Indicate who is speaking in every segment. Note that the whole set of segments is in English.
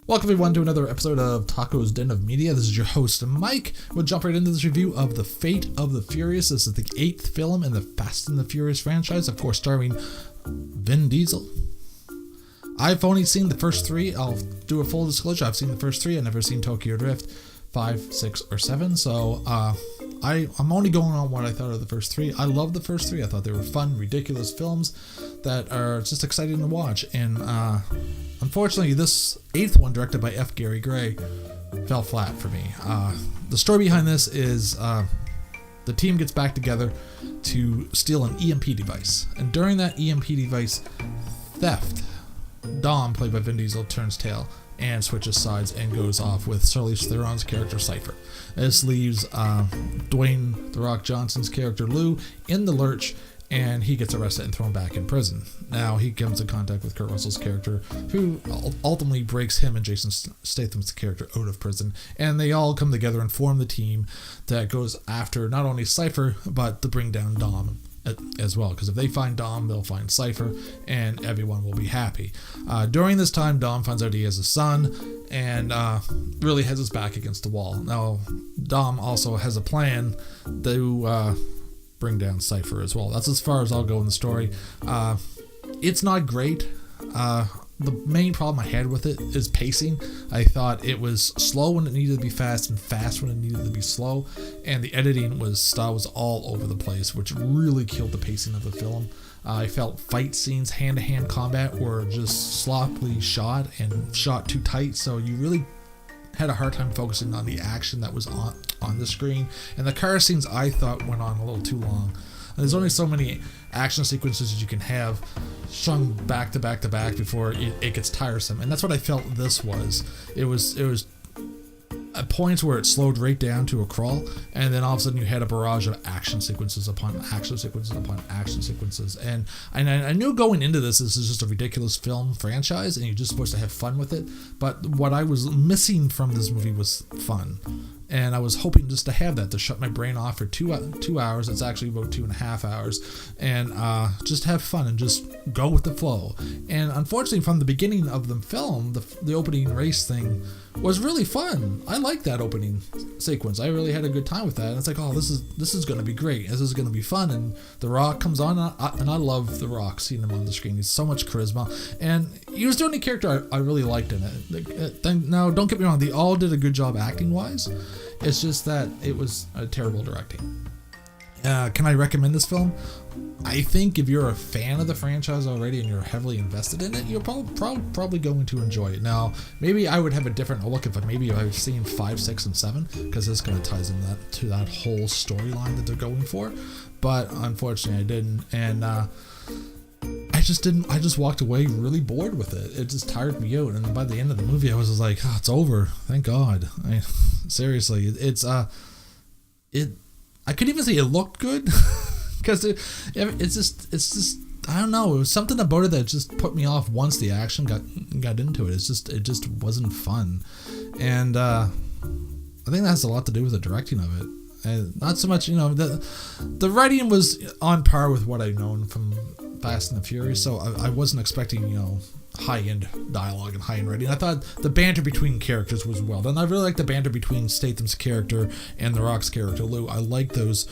Speaker 1: Welcome everyone to another episode of Taco's Den of Media. This is your host Mike. We'll jump right into this review of The Fate of the Furious. This is the 8th film in the Fast and the Furious franchise, of course starring Vin Diesel. I've only seen the first 3. I'll do a full disclosure. I've seen the first 3. I've never seen Tokyo Drift 5, 6, or 7. So I'm only going on what I thought of the first 3. I love the first 3. I thought they were fun, ridiculous films that are just exciting to watch. And unfortunately, this 8th one, directed by F. Gary Gray, fell flat for me. The story behind this is the team gets back together to steal an EMP device. And during that EMP device theft, Dom, played by Vin Diesel, turns tail and switches sides and goes off with Charlize Theron's character Cypher. This leaves Dwayne "The Rock" Johnson's character Lou in the lurch, and he gets arrested and thrown back in prison. Now he comes in contact with Kurt Russell's character, who ultimately breaks him and Jason Statham's character out of prison, and they all come together and form the team that goes after not only Cypher, but to bring down Dom as well, because if they find Dom, they'll find Cypher, and everyone will be happy. During this time, Dom finds out he has a son, and really has his back against the wall. Now, Dom also has a plan to bring down Cypher as well. That's as far as I'll go in the story. It's not great. The main problem I had with it is pacing. I thought it was slow when it needed to be fast and fast when it needed to be slow, and the editing was all over the place, which really killed the pacing of the film. I felt fight scenes, hand-to-hand combat, were just sloppily shot and shot too tight, so you really had a hard time focusing on the action that was on the screen. And the car scenes, I thought, went on a little too long. There's only so many action sequences you can have strung back to back to back before it gets tiresome, and that's what I felt this was. It was at points where it slowed right down to a crawl, and then all of a sudden you had a barrage of action sequences upon action sequences upon action sequences. And I knew going into this is just a ridiculous film franchise, and you're just supposed to have fun with it. But what I was missing from this movie was fun. And I was hoping just to have that, to shut my brain off for 2 hours. It's actually about 2.5 hours. And just have fun and just go with the flow. And unfortunately, from the beginning of the film, the opening race thing was really fun. I liked that opening sequence. I really had a good time with that. And it's like, oh, this is going to be great. This is going to be fun. And The Rock comes on, and I love The Rock, seeing him on the screen. He's so much charisma. And he was the only character I really liked in it. Now, don't get me wrong. They all did a good job acting-wise. It's just that it was a terrible directing. Can I recommend this film? I think if you're a fan of the franchise already and you're heavily invested in it, you're probably going to enjoy it. Now, maybe I would have a different look if I've seen 5, 6, and 7, because this kind of ties into that whole storyline that they're going for. But unfortunately, I didn't, and I just walked away really bored with it. It just tired me out, and by the end of the movie, I was just like, oh, it's over. Thank God. Seriously, I could even say it looked good, because it's just I don't know. It was something about it that just put me off once the action got into it. It just wasn't fun, and I think that has a lot to do with the directing of it. And not so much, the writing was on par with what I've known from Fast and the Furious, so I wasn't expecting, high-end dialogue and high-end writing. I thought the banter between characters was well done. I really liked the banter between Statham's character and The Rock's character, Lou. I liked those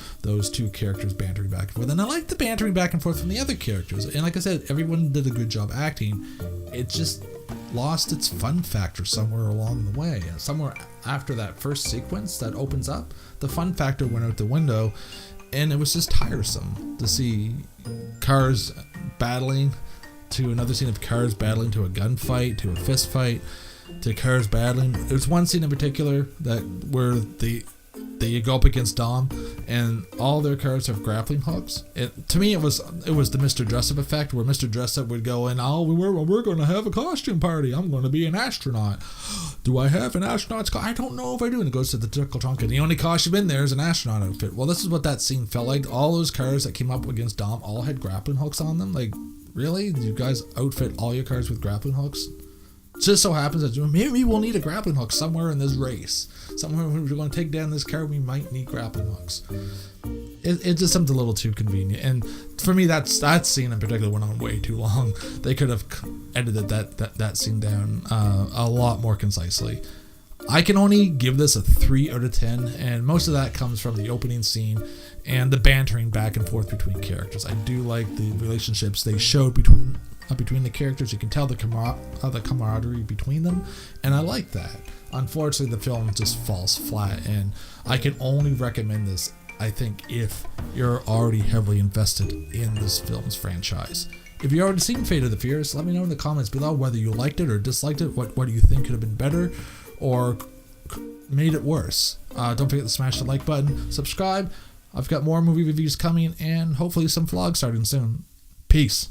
Speaker 1: two characters bantering back and forth, and I liked the bantering back and forth from the other characters. And like I said, everyone did a good job acting. It just lost its fun factor somewhere along the way. Somewhere after that first sequence that opens up, the fun factor went out the window, and it was just tiresome to see cars battling, to another scene of cars battling, to a gunfight, to a fist fight, to cars battling. There's one scene in particular where they go up against Dom, and all their cars have grappling hooks. To me, it was the Mr. Dressup effect, where Mr. Dressup would go in, we're going to have a costume party. I'm going to be an astronaut. Do I have an astronaut's costume? I don't know if I do. And it goes to the tickle trunk, and the only costume in there is an astronaut outfit. Well, this is what that scene felt like. All those cars that came up against Dom all had grappling hooks on them. Like, really? You guys outfit all your cars with grappling hooks? It just so happens that maybe we'll need a grappling hook somewhere in this race. Somewhere when we're going to take down this car, we might need grappling hooks. it just seemed a little too convenient. And for me, that scene in particular went on way too long. They could have edited that scene down a lot more concisely. I can only give this a 3 out of 10, and most of that comes from the opening scene and the bantering back and forth between characters. I do like the relationships they showed between the characters. You can tell the camaraderie between them, and I like that. Unfortunately, the film just falls flat, and I can only recommend this, I think, if you're already heavily invested in this film's franchise. If you've already seen Fate of the Furious, let me know in the comments below whether you liked it or disliked it. What do you think could have been better or made it worse? Don't forget to smash the like button, subscribe. I've got more movie reviews coming, and hopefully some vlogs starting soon. Peace.